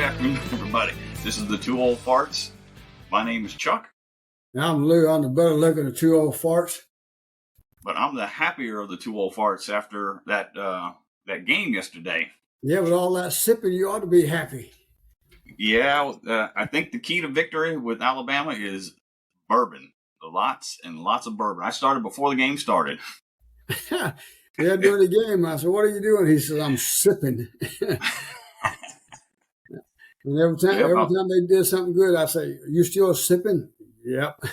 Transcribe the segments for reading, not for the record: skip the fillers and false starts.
afternoon, everybody. This is the Two Old Farts. My name is Chuck. I'm Lou. I'm the better looking of two old farts. But I'm the happier of the two old farts after that game yesterday. Yeah, with all that sipping, you ought to be happy. Yeah, I think the key to victory with Alabama is bourbon. Lots and lots of bourbon. I started before the game started. Yeah, during the game, I said, "What are you doing?" He said, "I'm sipping." And every time they did something good, I say, "You still sipping?" Yep.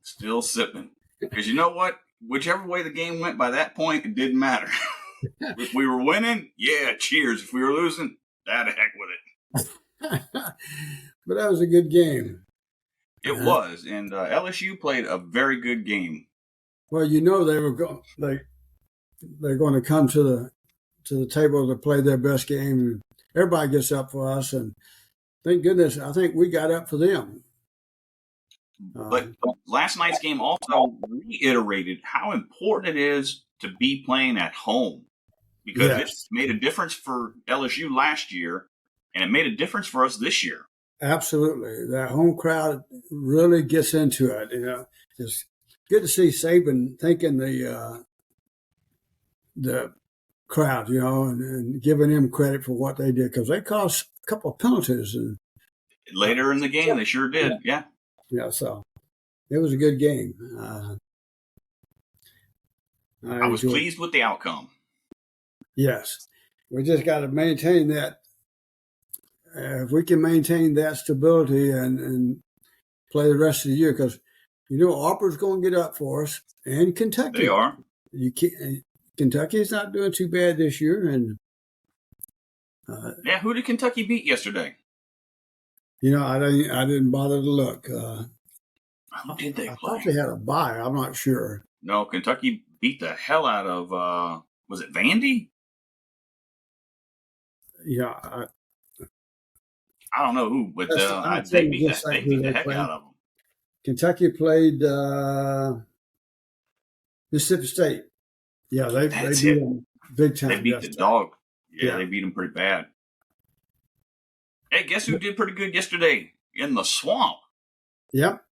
Still sipping. Because you know what? Whichever way the game went by that point, it didn't matter. If we were winning, yeah, cheers. If we were losing, the heck with it. But that was a good game. It was, and LSU played a very good game. Well, you know they're going to come to the table to play their best game, and everybody gets up for us, and thank goodness, I think we got up for them. But last night's game also reiterated how important it is to be playing at home, because it made a difference for LSU last year, and it made a difference for us this year. Absolutely. That home crowd really gets into it. You know, it's good to see Saban thanking the crowd, you know, and giving them credit for what they did, because they caused a couple of penalties. And later in the game, they sure did. Yeah. Yeah, so it was a good game. I was pleased with the outcome. Yes. We just got to maintain that. If we can maintain that stability and play the rest of the year, because, you know, Auburn's going to get up for us, and Kentucky. They are. Kentucky's not doing too bad this year. And who did Kentucky beat yesterday? You know, I didn't bother to look. Who did they play? I thought they had a bye. I'm not sure. No, Kentucky beat the hell out of, was it Vandy? Yeah. I don't know who, but they beat the heck out of them. Kentucky played Mississippi State. Yeah, they beat them big time. They beat the dog. Yeah, they beat them pretty bad. Hey, guess who did pretty good yesterday? In the swamp. Yep.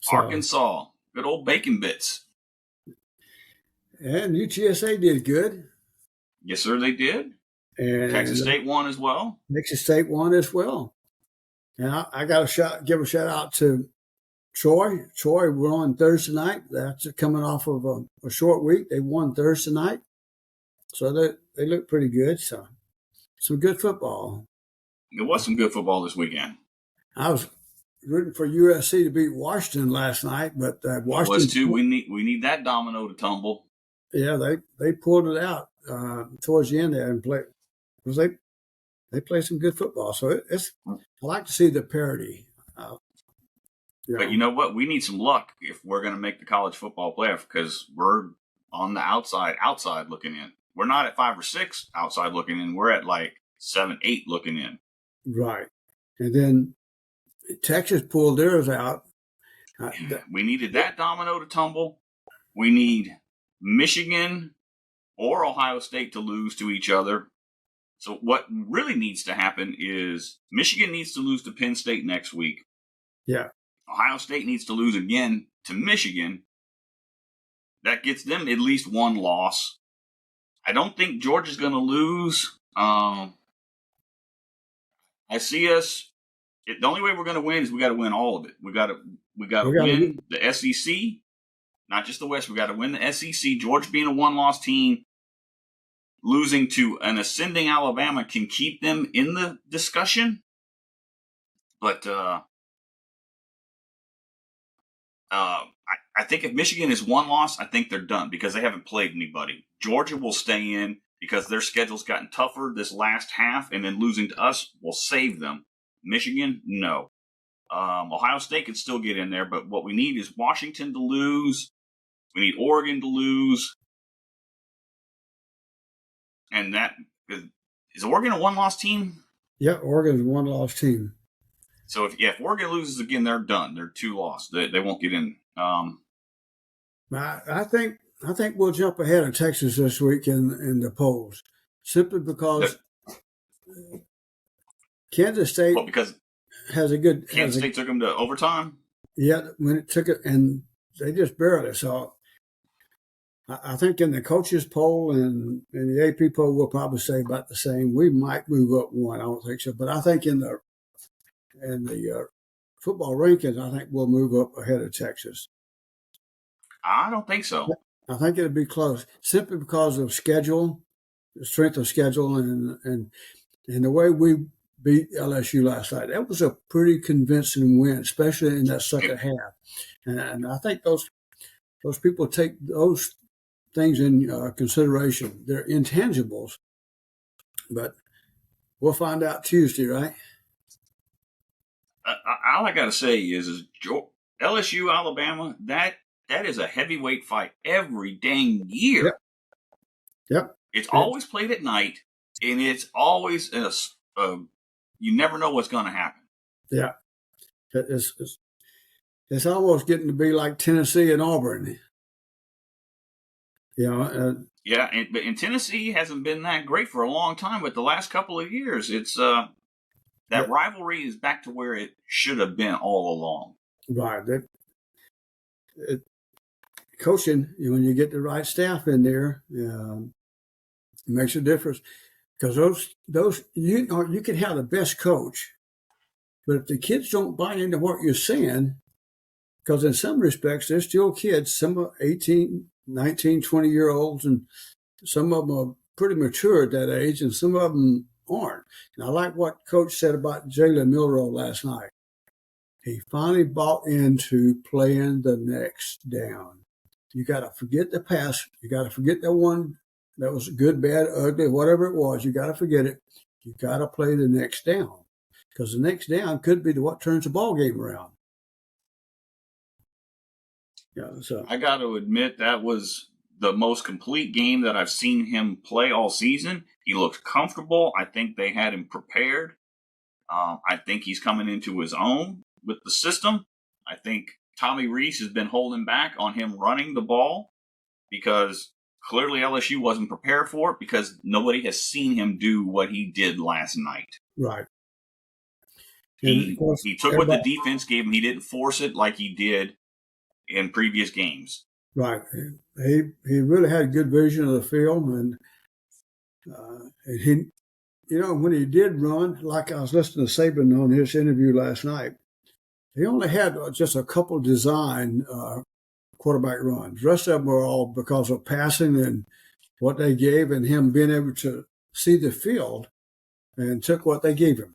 So, Arkansas. Good old bacon bits. And UTSA did good. Yes, sir, they did. And Texas State won as well. Texas State won as well. And I got to give a shout out to Troy. Troy won Thursday night. That's coming off of a short week. They won Thursday night. So they look pretty good. So some good football. There was some good football this weekend. I was rooting for USC to beat Washington last night, but Washington was too. We need that domino to tumble. Yeah, they pulled it out towards the end there and played, because they play some good football. So I like to see the parity. But you know what? We need some luck if we're going to make the college football playoff, because we're on the outside looking in. We're not at 5 or 6 outside looking in. We're at like 7, 8 looking in. Right. And then Texas pulled theirs out. We needed that domino to tumble. We need Michigan or Ohio State to lose to each other. So what really needs to happen is Michigan needs to lose to Penn State next week. Yeah. Ohio State needs to lose again to Michigan. That gets them at least one loss. I don't think Georgia's going to lose. I see us. The only way we're going to win is we got to win all of it. We got to win the SEC, not just the West. We got to win the SEC. Georgia being a one-loss team, losing to an ascending Alabama can keep them in the discussion. But I think if Michigan is one loss, I think they're done, because they haven't played anybody. Georgia will stay in because their schedule's gotten tougher this last half, and then losing to us will save them. Michigan, no. Ohio State could still get in there, but what we need is Washington to lose. We need Oregon to lose. And that is Oregon a one-loss team? Yeah, Oregon's a one-loss team. So if Oregon loses again, they're done. They're 2 loss. They won't get in. I think we'll jump ahead of Texas this week in the polls, simply because Kansas State Well, because has a good Kansas State took them to overtime. yeah, when it took it, and they just barely. So I think in the coaches poll and in the AP poll, we'll probably say about the same. We might move up one. I don't think so, but I think in the football rankings, I think we'll move up ahead of Texas. I don't think so. I think it'll be close, simply because of schedule, the strength of schedule, and the way we beat LSU last night. That was a pretty convincing win, especially in that second half. And I think those people take those things in consideration. They're intangibles, but we'll find out Tuesday, right? All I got to say is LSU Alabama, that is a heavyweight fight every dang year. Yep. It's always played at night, and it's always you never know what's going to happen. Yeah, it's almost getting to be like Tennessee and Auburn. Yeah, but in Tennessee hasn't been that great for a long time. But the last couple of years, it's that rivalry is back to where it should have been all along. Right. Coaching, when you get the right staff in there, it makes a difference. Because those you can have the best coach, but if the kids don't buy into what you're saying, because in some respects they're still kids, some are 18, 19, 20-year-olds, and some of them are pretty mature at that age, and some of them aren't. And I like what Coach said about Jalen Milroe last night. He finally bought into playing the next down. You got to forget the past. You got to forget that one that was good, bad, ugly, whatever it was. You got to forget it. You got to play the next down, because the next down could be what turns the ball game around. Yeah, so I got to admit that was the most complete game that I've seen him play all season. He looked comfortable. I think they had him prepared. I think he's coming into his own with the system. I think Tommy Rees has been holding back on him running the ball because clearly LSU wasn't prepared for it, because nobody has seen him do what he did last night. Right. He took what the defense gave him. He didn't force it like he did in previous games. Right. He really had good vision of the field, and he, when he did run, like I was listening to Saban on his interview last night, he only had just a couple design quarterback runs. The rest of them were all because of passing and what they gave, and him being able to see the field and took what they gave him.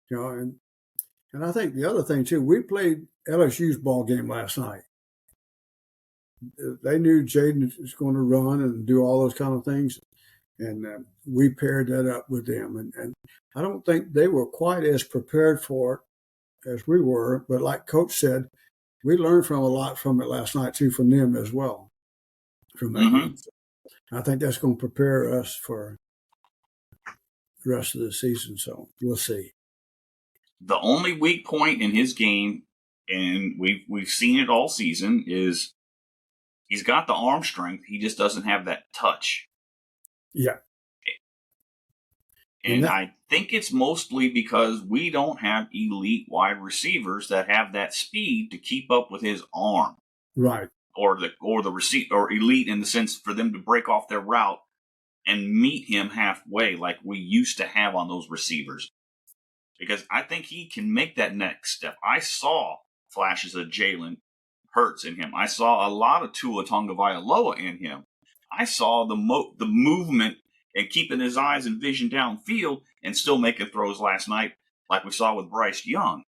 And I think the other thing too, we played LSU's ball game last night. They knew Jaden was going to run and do all those kind of things, and we paired that up with them. And I don't think they were quite as prepared for it as we were, but like Coach said, we learned a lot from it last night too, from them as well. From that game. I think that's going to prepare us for the rest of the season. So we'll see. The only weak point in his game, and we've seen it all season, is he's got the arm strength. He just doesn't have that touch. Yeah. And I think it's mostly because we don't have elite wide receivers that have that speed to keep up with his arm. Right. Or elite in the sense for them to break off their route and meet him halfway like we used to have on those receivers. Because I think he can make that next step. I saw flashes of Jalen Hurts in him. I saw a lot of Tua Tagovailoa in him. I saw the movement and keeping his eyes and vision downfield and still making throws last night, like we saw with Bryce Young.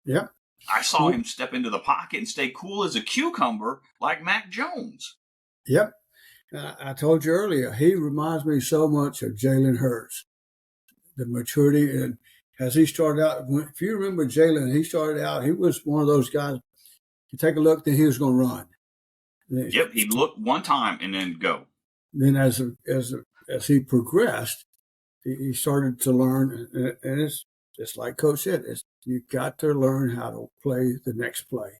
Yeah. I saw him step into the pocket and stay cool as a cucumber like Mac Jones. Yep. I told you earlier, he reminds me so much of Jalen Hurts. The maturity, and as he started out, if you remember Jalen, he started out, he was one of those guys, you take a look, then he was going to run. Yep, he'd look one time and then go. Then as he progressed, he started to learn, and it's just like Coach said, you got to learn how to play the next play.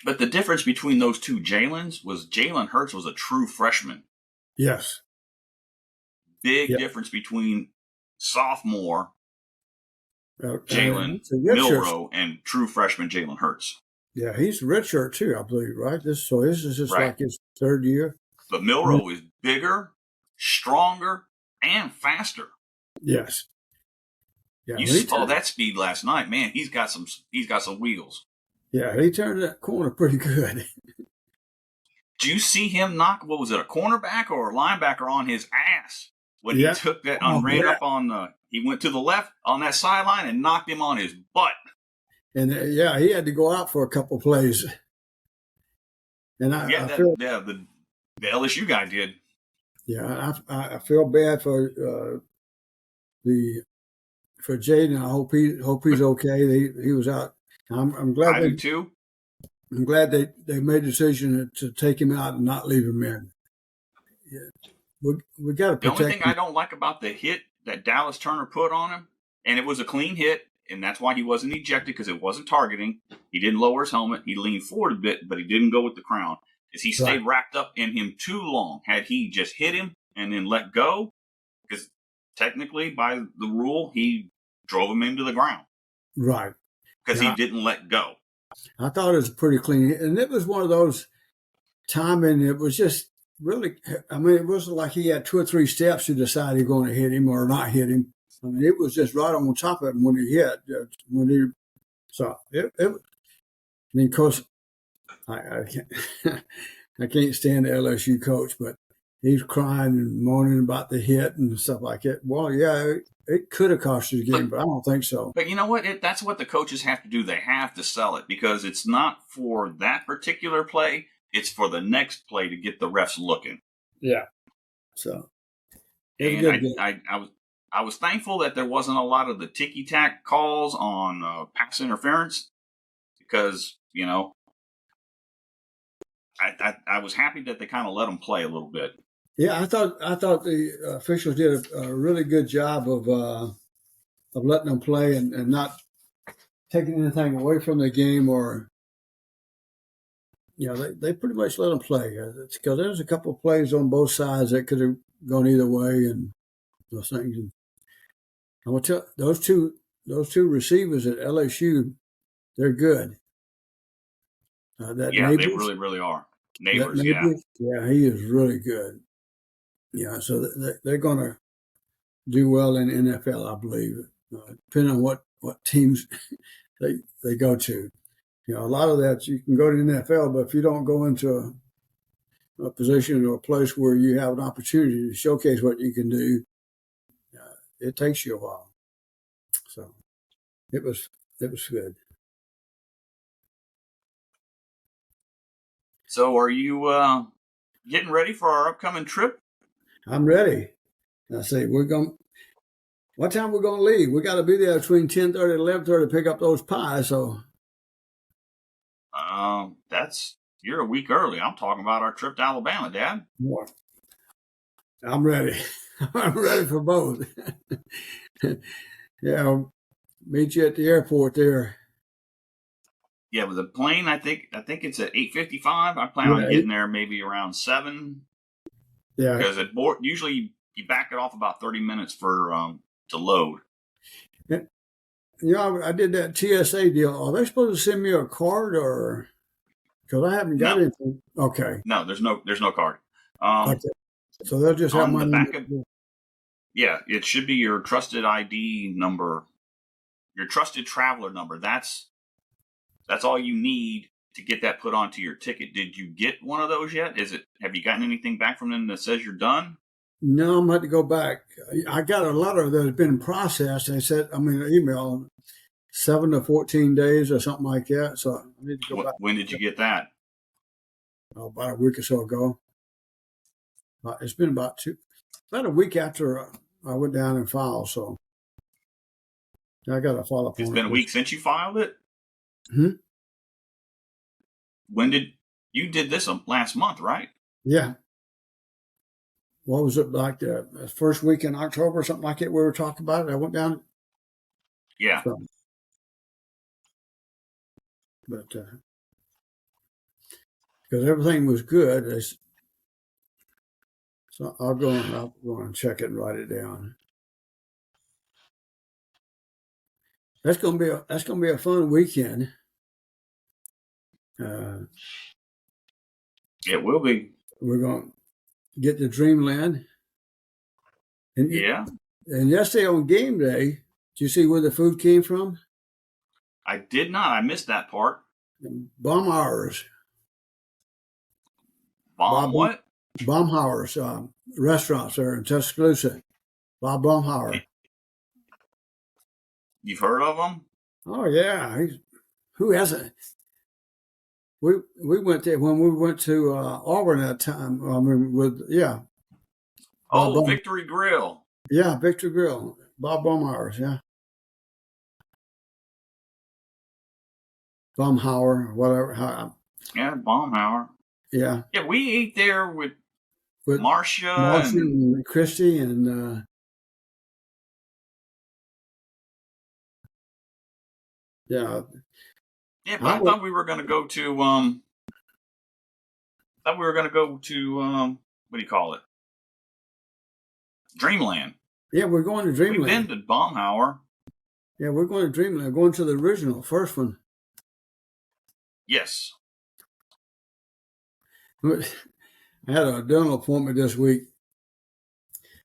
But the difference between those two Jalens was Jalen Hurts was a true freshman. Yes. Big difference between sophomore Jalen It's a red shirt. Milroe and true freshman Jalen Hurts. Yeah, he's a red shirt too, I believe, right? This is just Right. like his third year. But Milroe is bigger, stronger, and faster. Yes. Yeah, You saw that speed last night, man. He's got some wheels. Yeah, he turned that corner pretty good. Do you see him knock? What was it, a cornerback or a linebacker on his ass when he took that and ran up on the? He went to the left on that sideline and knocked him on his butt. And he had to go out for a couple plays. And I feel the LSU guy did. Yeah, I feel bad for Jaden. I hope he's okay. He was out. I'm glad I do too. I'm glad they made the decision to take him out and not leave him in. Yeah. We got to protect him. The only thing I don't like about the hit that Dallas Turner put on him, and it was a clean hit, and that's why he wasn't ejected because it wasn't targeting. He didn't lower his helmet. He leaned forward a bit, but he didn't go with the crown. Is he stayed wrapped up in him too long? Had he just hit him and then let go, because technically by the rule he drove him into the ground, right? Because he didn't let go. I thought it was pretty clean, and it was one of those timing. It was just really. I mean, it wasn't like he had 2 or 3 steps to decide he's going to hit him or not hit him. I mean, it was just right on top of him when he hit. So it I mean, of course, I can't I can't stand the LSU coach, but he's crying and moaning about the hit and stuff like that. Well, yeah, it could have cost you the game, but I don't think so. But you know what? That's what the coaches have to do. They have to sell it because it's not for that particular play. It's for the next play to get the refs looking. Yeah. So, and I was thankful that there wasn't a lot of the ticky-tack calls on pass interference because, you know, I was happy that they kind of let them play a little bit. Yeah, I thought the officials did a really good job of letting them play and not taking anything away from the game, or they pretty much let them play because there's a couple of plays on both sides that could have gone either way and those things. And I'm gonna tell those two receivers at LSU, they're good. They really, really are. Neighbors, yeah, he is really good. Yeah, so they're going to do well in NFL, I believe, depending on what teams they go to. You know, a lot of that you can go to the NFL, but if you don't go into a position or a place where you have an opportunity to showcase what you can do, it takes you a while. So it was good. So are you getting ready for our upcoming trip? I'm ready. I say what time we're going to leave? We got to be there between 10:30 and 11:30 to pick up those pies. So, you're a week early. I'm talking about our trip to Alabama, Dad. I'm ready. I'm ready for both. Yeah, I'll meet you at the airport there. Yeah, with the plane, I think it's at 8:55. I plan on getting there maybe around 7. Yeah, because usually you back it off about 30 minutes for to load. Yeah, I did that TSA deal. Are they supposed to send me a card or? Because I haven't got anything. Okay. No, there's no card. Okay. So they'll just have my name. Yeah, it should be your trusted ID number, your trusted traveler number. That's all you need to get that put onto your ticket. Did you get one of those yet? Have you gotten anything back from them that says you're done? No, I'm going to go back. I got a letter that has been processed. They said, an email, 7 to 14 days or something like that. So I need to go back. When did you get that? About a week or so ago. It's been about a week after I went down and filed. So I got to follow up. It's been a week since you filed it? Hmm? When did you did this last month, right? Yeah. What was it like the first week in October or something like that? We were talking about it. I went down. Yeah. So, but because everything was good, so I'll go and check it and write it down. That's gonna be a fun weekend. It will be. We're gonna get to Dreamland, and Yeah. and yesterday on game day, did you see where the food came from? I did not. I missed that part. Baumhauer's. Bomb what? Baumhauer's restaurants there in Tuscaloosa. Bob Baumhauer. You've heard of them? Oh yeah, who hasn't? We went there when we went to Auburn that time. I mean, Oh, Victory Grill. Yeah, Victor Grill, Bob Baumhauer's. Yeah, Baumhauer, whatever. Yeah, Baumhauer. Yeah. Yeah, we ate there with Marcia and Christy and yeah. Yeah, but I thought we were going to go to what do you call it? Dreamland. Yeah, we're going to Dreamland. We've been to Baumhauer. Yeah, we're going to Dreamland. Going to the original, first one. Yes. I had a dental appointment this week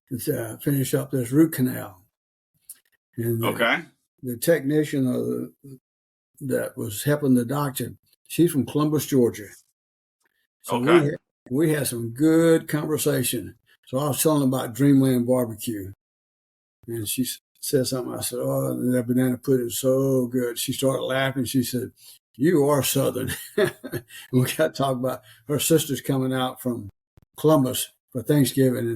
to finish up this root canal. And the technician that was helping the doctor, she's from Columbus, Georgia. So we had some good conversation. So I was telling her about Dreamland Barbecue. And she said something. I said, "Oh, that banana pudding is so good." She started laughing. She said, "You are Southern." We got to talk about her sister's coming out from Columbus for Thanksgiving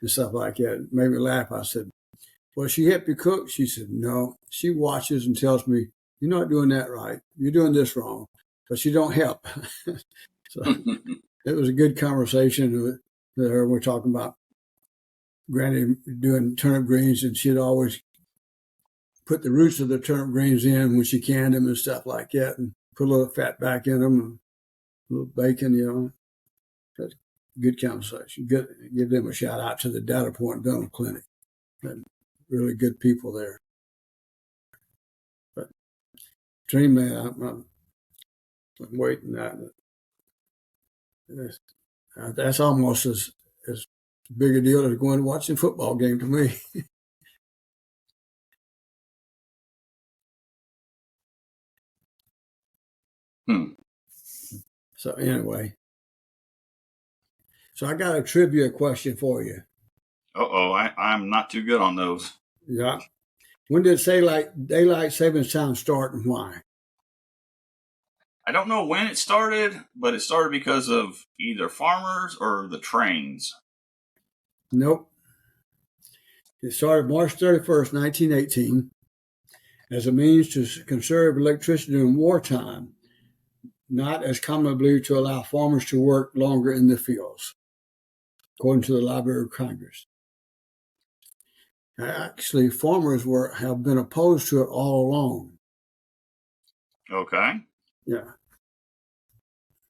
and stuff like that. It made me laugh. I said, "Well, she helped you cook?" She said, "No." She watches and tells me, "You're not doing that right. You're doing this wrong." But she don't help. So it was a good conversation with her. We're talking about Granny doing turnip greens, and she'd always put the roots of the turnip greens in when she canned them and stuff like that, and put a little fat back in them, and a little bacon, That's good conversation. Give them a shout out to the Data Point Dental Clinic. And really good people there. But Dreamland, I'm waiting. That's almost as big a deal as going to watching a football game to me. So anyway, I got a trivia question for you. I'm not too good on those. Yeah. When did daylight savings time start and why? I don't know when it started, but it started because of either farmers or the trains. Nope. It started March 31st, 1918, as a means to conserve electricity during wartime, not as commonly believed to allow farmers to work longer in the fields, according to the Library of Congress. Actually, farmers have been opposed to it all along. Okay. Yeah.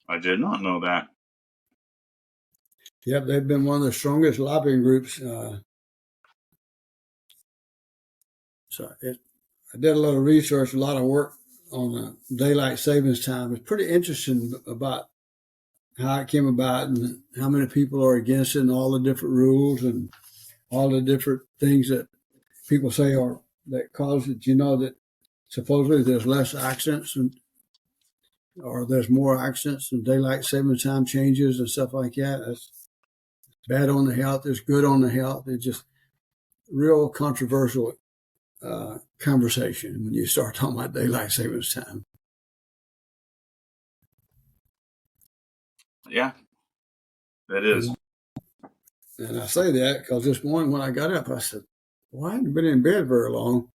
I did not know that. Yep, they've been one of the strongest lobbying groups. I did a lot of research, a lot of work on daylight savings time. It's pretty interesting about how it came about and how many people are against it and all the different rules and all the different things that people say that cause it. That supposedly there's less accidents or there's more accidents and daylight savings time changes and stuff like that. That's bad on the health. It's good on the health. It's just real controversial conversation when you start talking about daylight savings time. Yeah, that is. And I say that because this morning when I got up, I said, "Well, I hadn't been in bed very long."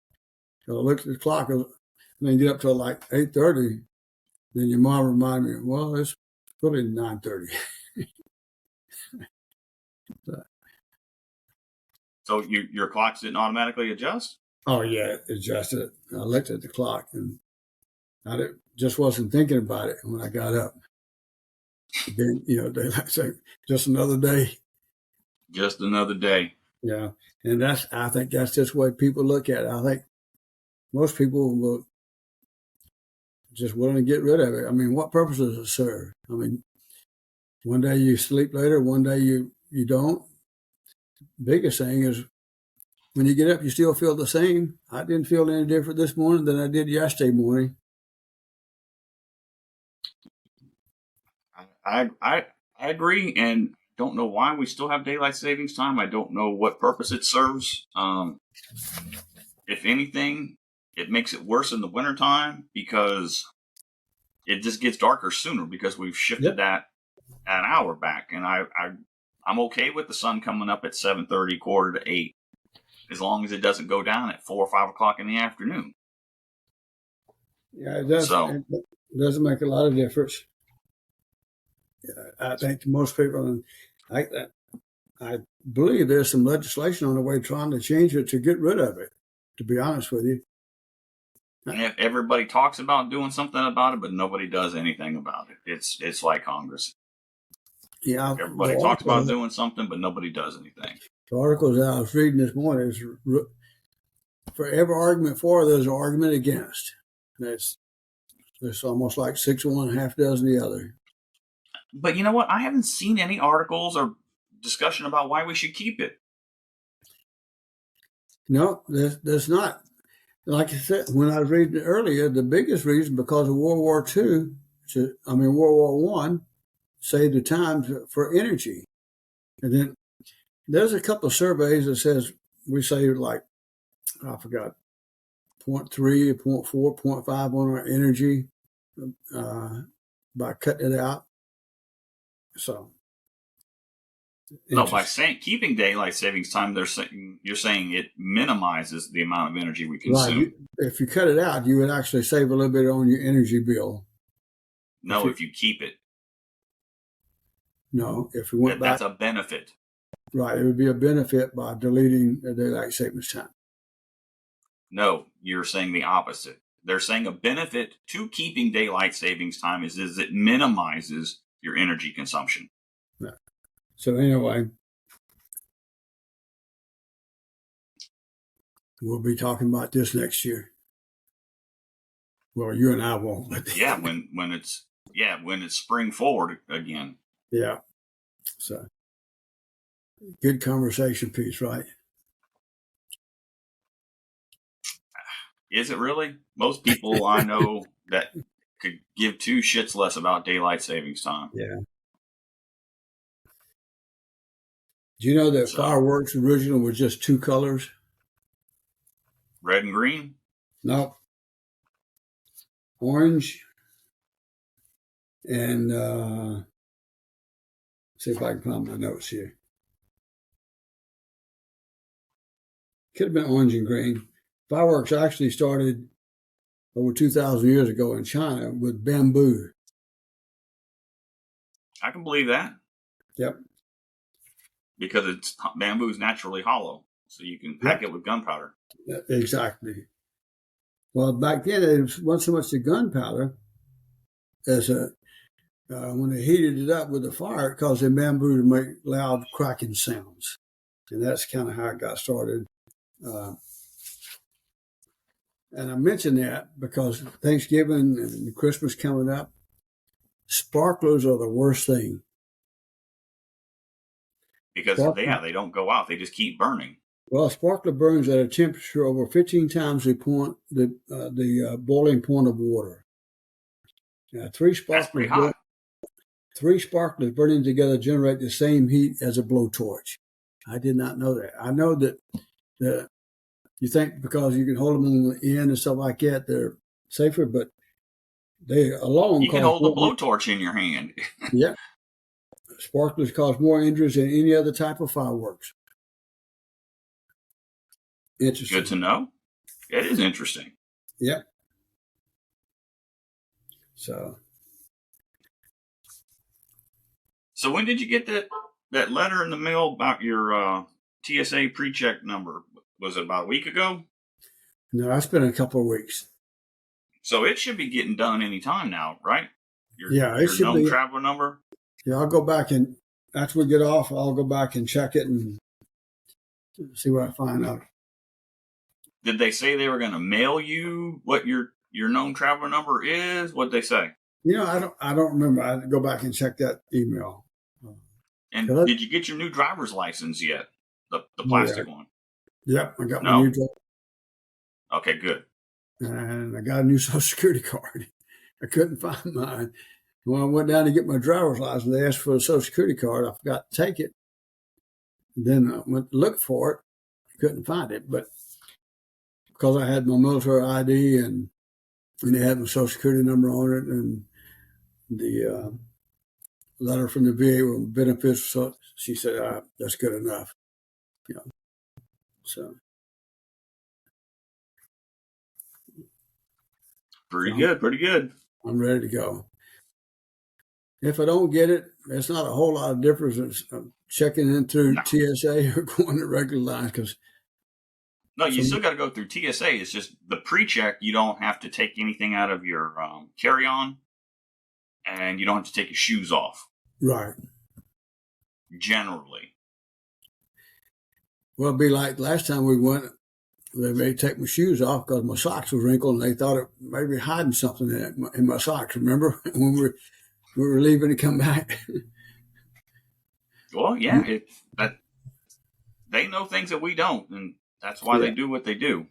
So I looked at the clock. I didn't get up till like 8:30. Then your mom reminded me, "Well, it's really 9:30." So your clocks didn't automatically adjust? Oh yeah, it adjusted. I looked at the clock and just wasn't thinking about it when I got up. Then daylight saving, just another day. Just another day. Yeah, and I think that's just the way people look at it. I think most people will just willing to get rid of it. I mean, what purpose does it serve? I mean, one day you sleep later, one day you don't. Biggest thing is when you get up, you still feel the same. I didn't feel any different this morning than I did yesterday morning. I agree, and don't know why we still have daylight savings time. I don't know what purpose it serves. If anything, it makes it worse in the wintertime because it just gets darker sooner because we've shifted that an hour back. And I'm okay with the sun coming up at 7:30, 7:45, as long as it doesn't go down at 4 or 5 o'clock in the afternoon. Yeah, it does. So, it doesn't make a lot of difference. I think to most people, I believe there's some legislation on the way trying to change it to get rid of it, to be honest with you. And everybody talks about doing something about it, but nobody does anything about it. It's like Congress. Yeah, everybody talks about doing something, but nobody does anything. The articles that I was reading this morning is for every argument for, there's an argument against. There's almost like 6 of one, half dozen the other. But you know what? I haven't seen any articles or discussion about why we should keep it. No, there's not. Like I said, when I was reading it earlier, the biggest reason because of World War World War I, saved the time for energy. And then there's a couple of surveys that says we saved like, I forgot, 0.3, 0.4, 0.5 on our energy by cutting it out. So, no, by keeping daylight savings time, you're saying it minimizes the amount of energy we consume. Right. If you cut it out, you would actually save a little bit on your energy bill. No, if you keep it. No, if we went back, that's a benefit. Right, it would be a benefit by deleting the daylight savings time. No, you're saying the opposite. They're saying a benefit to keeping daylight savings time is it minimizes your energy consumption. Yeah. So anyway, we'll be talking about this next year. Well, you and I won't. But yeah, when it's spring forward again. Yeah. So good conversation piece, right? Is it really? Most people I know that could give two shits less about daylight savings time. Yeah. Do you know that fireworks original was just 2 colors? Red and green? No. Orange and see if I can find my notes here. Could have been orange and green. Fireworks actually started over 2,000 years ago in China with bamboo. I can believe that. Yep. Because bamboo is naturally hollow, so you can pack it with gunpowder. Exactly. Well, back then it wasn't so much the gunpowder as when they heated it up with the fire, it caused the bamboo to make loud cracking sounds, and that's kind of how it got started. And I mention that because Thanksgiving and Christmas coming up, sparklers are the worst thing. Because they don't go out; they just keep burning. Well, a sparkler burns at a temperature over 15 times the boiling point of water. Now, 3 sparklers. That's pretty hot. 3 sparklers burning together generate the same heat as a blowtorch. I did not know that. I know that you think because you can hold them on the end and stuff like that, they're safer, but they alone you can hold a blowtorch in your hand. Yeah. Sparklers cause more injuries than any other type of fireworks. Interesting. Good to know. It is interesting. Yep. So when did you get that letter in the mail about your TSA pre-check number? Was it about a week ago? No, it's been a couple of weeks. So it should be getting done any time now, right? It should known traveler number? Yeah, I'll go back and after we get off, I'll go back and check it and see what I find out. Did they say they were going to mail you what your known traveler number is? What'd they say? I don't remember. I had to go back and check that email. And did you get your new driver's license yet? The plastic one? Yep, I got my new driver's. Okay, good. And I got a new Social Security card. I couldn't find mine. When I went down to get my driver's license, they asked for a Social Security card. I forgot to take it. And then I went to look for it. I couldn't find it, but because I had my military ID and they had my Social Security number on it and the letter from the VA with benefits, so she said, that's good enough. So. Pretty good. I'm ready to go. If I don't get it, it's not a whole lot of difference checking in through TSA or going to regular lines because. No, you still got to go through TSA. It's just the pre-check. You don't have to take anything out of your carry-on, and you don't have to take your shoes off. Right. Generally. Well, it'd be like last time we went. They made take my shoes off because my socks were wrinkled, and they thought it maybe hiding something in my socks. Remember when we were leaving to come back? Well, yeah, they know things that we don't, and that's why they do what they do.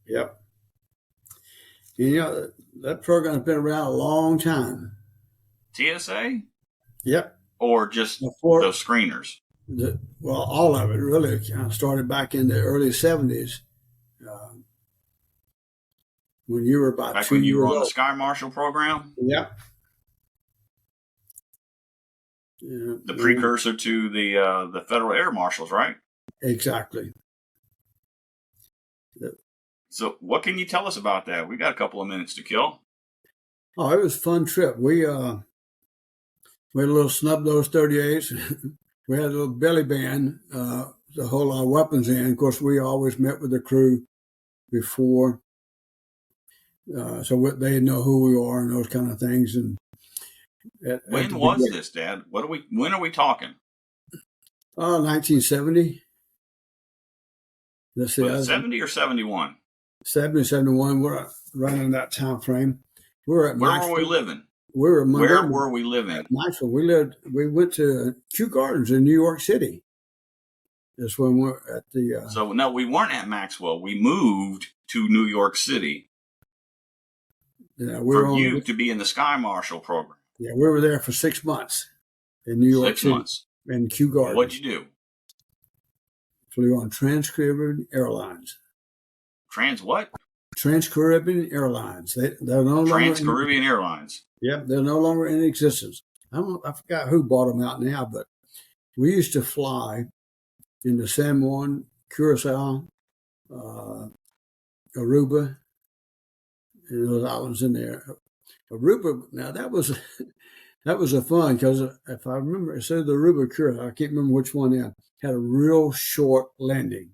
Yep. That program's been around a long time. TSA? Yep. Or just those screeners? Well, all of it really kind of started back in the early 70s. When you were about back 2 when you years were on old. the Sky Marshal program? Yep. The precursor to the Federal Air Marshals, right? Exactly. So what can you tell us about that? We got a couple of minutes to kill. Oh, it was a fun trip. We had a little snub-nosed 38s. We had a little belly band to hold our weapons in. Of course, we always met with the crew before, so they know who we are and those kind of things. And when was this, Dad? When are we talking? 1970. Let's see, was it 70 or 71? 70, 71. We're right in that time frame. Where were we living? We were in Montgomery. Where were we living? At Knoxville. We went to Kew Gardens in New York City. That's when we're at the. So no, we weren't at Maxwell. We moved to New York City. Yeah, to be in the Sky Marshal program. Yeah, we were there for 6 months in New York City. 6 months. In Kew Gardens. What'd you do? Flew on Trans-Caribbean Airlines. Trans what? Trans-Caribbean Airlines. They're no longer Trans-Caribbean Airlines. Yep, they're no longer in existence. I forgot who bought them out now, but we used to fly into San Juan, Curacao, Aruba, and those islands in there. Aruba, now that was a fun because if I remember, it said the Aruba Curacao, I can't remember which one now, had a real short landing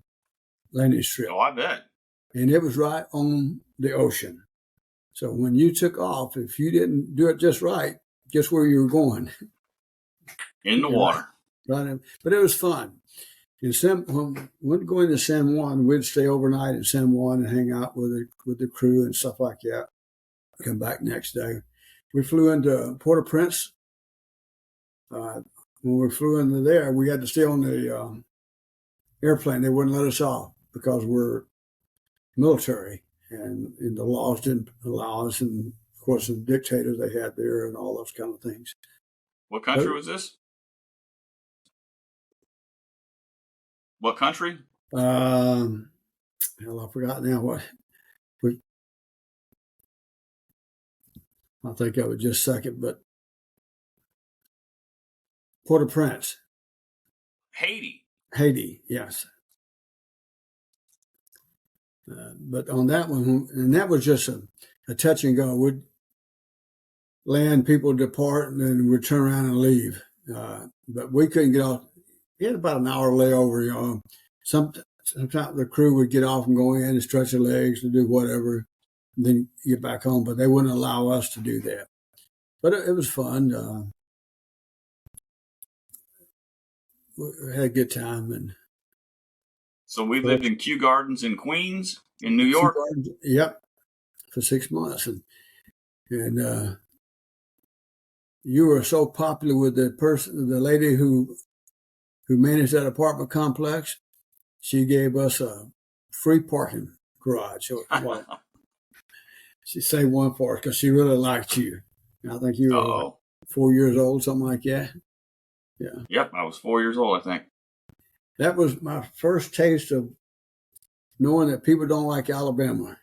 strip. Oh, I bet. And it was right on the ocean. So when you took off, if you didn't do it just right, guess where you were going? In the water. Right. But it was fun. When we'd go into San Juan, we'd stay overnight in San Juan and hang out with the crew and stuff like that. Come back next day. We flew into Port-au-Prince. When we flew into there, we had to stay on the airplane. They wouldn't let us off because we're military, and the laws didn't allow us, and of course the dictators they had there and all those kind of things. What country was this? What country? Hell, I forgot now what. I'll think of it just a second, but Port-au-Prince. Haiti, yes. But on that one, and that was just a touch and go. We'd land, people depart, and then we'd turn around and leave. But we couldn't get off. We had about an hour layover. Sometimes the crew would get off and go in and stretch their legs and do whatever, and then get back home. But they wouldn't allow us to do that. But it was fun. We had a good time. And so we lived in Kew Gardens in Queens? in New York. Yep, for 6 months, and you were so popular with the lady who managed that apartment complex. She gave us a free parking garage. So, well, she saved one for us because she really liked you. And I think you were what, 4 years old, something like that. Yeah. Yep, I was 4 years old, I think. That was my first taste of knowing that people don't like Alabama.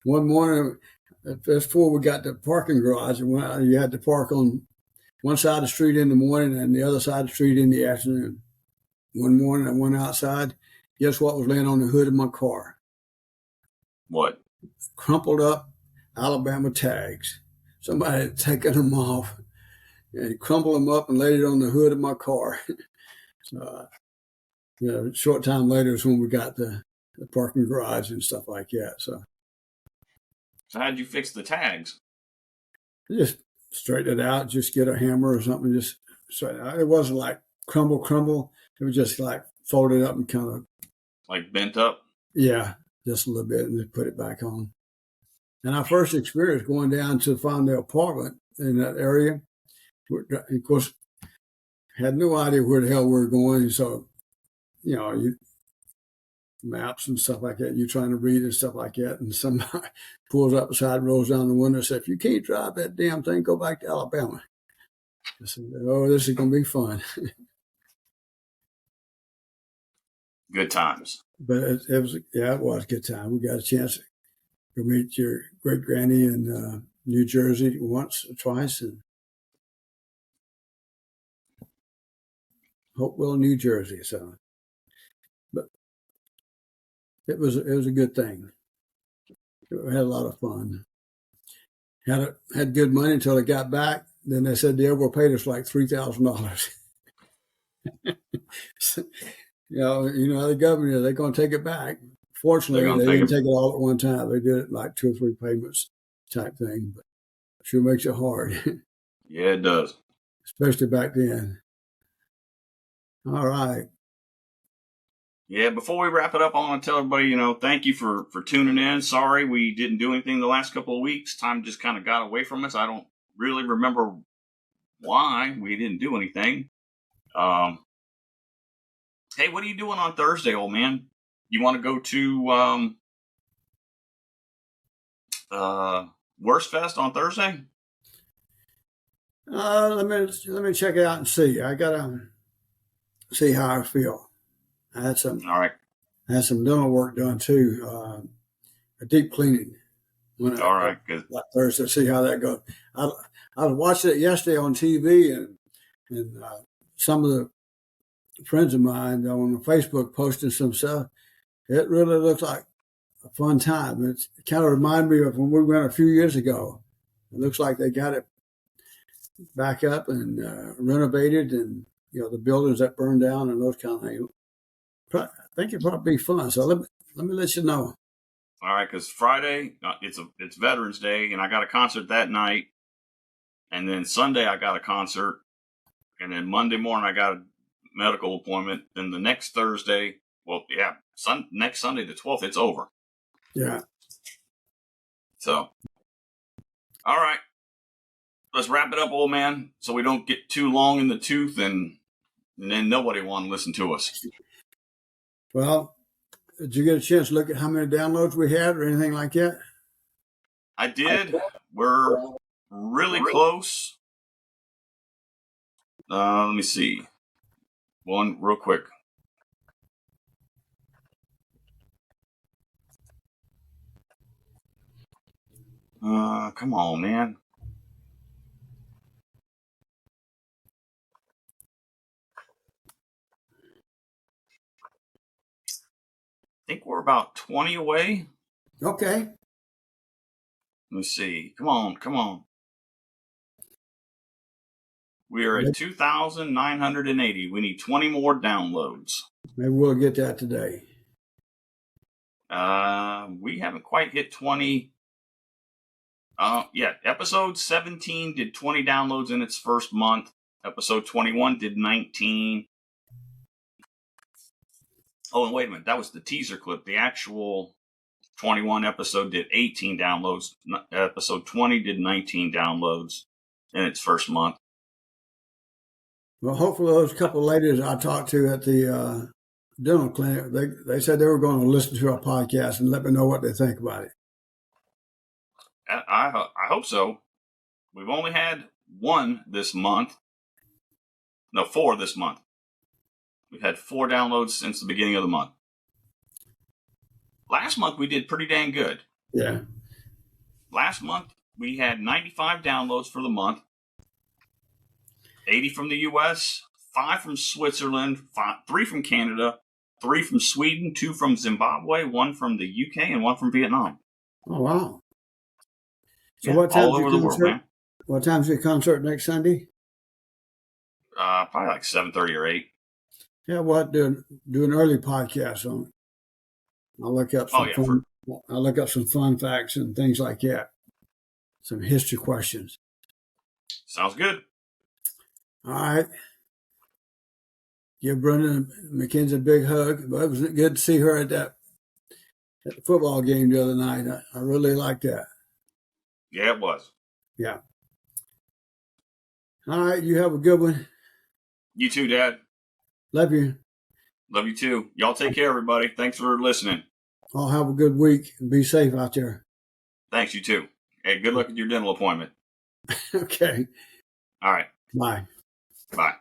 One morning, before we got the parking garage, you had to park on one side of the street in the morning and the other side of the street in the afternoon. One morning I went outside. Guess what was laying on the hood of my car? What? Crumpled up Alabama tags. Somebody had taken them off and crumpled them up and laid it on the hood of my car. So, a short time later is when we got the parking garage and stuff like that. So how did you fix the tags? Just straighten it out. Just get a hammer or something. Just straighten it out. It wasn't like crumble. It was just like folded up and kind of like bent up. Yeah, just a little bit, and then put it back on. And our first experience going down to find the apartment in that area, of course, had no idea where the hell we were going. So, maps and stuff like that, you're trying to read and stuff like that. And somebody pulls up beside, rolls down the window and says, if you can't drive that damn thing, go back to Alabama. I said, oh, this is going to be fun. Good times. But it was a good time. We got a chance to go meet your great granny in New Jersey once or twice, and Hopewell, New Jersey. So, but it was a good thing. We had a lot of fun. Had good money until I got back. Then they said they overpaid us like $3,000. The government, they're going to take it back. Fortunately, they didn't take it all at one time. They did it like 2 or 3 payments type thing, but sure makes it hard. Yeah, it does. Especially back then. All right. Yeah, before we wrap it up, I want to tell everybody, thank you for tuning in. Sorry we didn't do anything the last couple of weeks. Time just kind of got away from us. I don't really remember why we didn't do anything. Hey, what are you doing on Thursday, old man? You want to go to Worst Fest on Thursday? Let me check it out and see. I gotta see how I feel. I had some dental work done too. A deep cleaning. All right, good. Like Thursday, see how that goes. I was watching it yesterday on TV, and some of the friends of mine on Facebook posting some stuff. It really looks like a fun time. It kind of reminded me of when we went a few years ago. It looks like they got it back up and renovated, and the buildings that burned down and those kind of things. I think it'd probably be fun. So let me let you know. All right, because Friday it's Veterans Day, and I got a concert that night, and then Sunday I got a concert, and then Monday morning I got a medical appointment. Then the next Thursday, next Sunday the 12th, it's over. Yeah. So, all right, let's wrap it up, old man, so we don't get too long in the tooth, and then nobody want to listen to us. Well, did you get a chance to look at how many downloads we had or anything like that? I did. We're really close. Let me see. One real quick. Come on, man. I think we're about 20 away. Okay. Let me see. Come on. We are at 2,980. We need 20 more downloads. Maybe we'll get that today. We haven't quite hit 20. Episode 17 did 20 downloads in its first month. Episode 21 did 19. Oh, and wait a minute. That was the teaser clip. The actual 21 episode did 18 downloads. Episode 20 did 19 downloads in its first month. Well, hopefully those couple of ladies I talked to at the dental clinic, they said they were going to listen to our podcast and let me know what they think about it. I hope so. We've only had 1 this month. No, 4 this month. We've had 4 downloads since the beginning of the month. Last month we did pretty dang good. Yeah. Last month we had 95 downloads for the month. 80 from the U.S., 5 from Switzerland, 3 from Canada, 3 from Sweden, 2 from Zimbabwe, 1 from the UK, and 1 from Vietnam. Oh, wow. So yeah, what time's all over the world, man. What time's your concert next Sunday? Probably like 7:30 or 8. Yeah, we'll have to do an early podcast on it. I'll look up some fun facts and things like that. Some history questions. Sounds good. All right. Give Brenda McKenzie a big hug. But it was good to see her at the football game the other night. I really liked that. Yeah, it was. Yeah. All right. You have a good one. You too, Dad. Love you. Love you too. Y'all take care, everybody. Thanks for listening. I'll have a good week and be safe out there. Thanks, you too. Hey, good luck with your dental appointment. Okay. All right. Bye. Bye.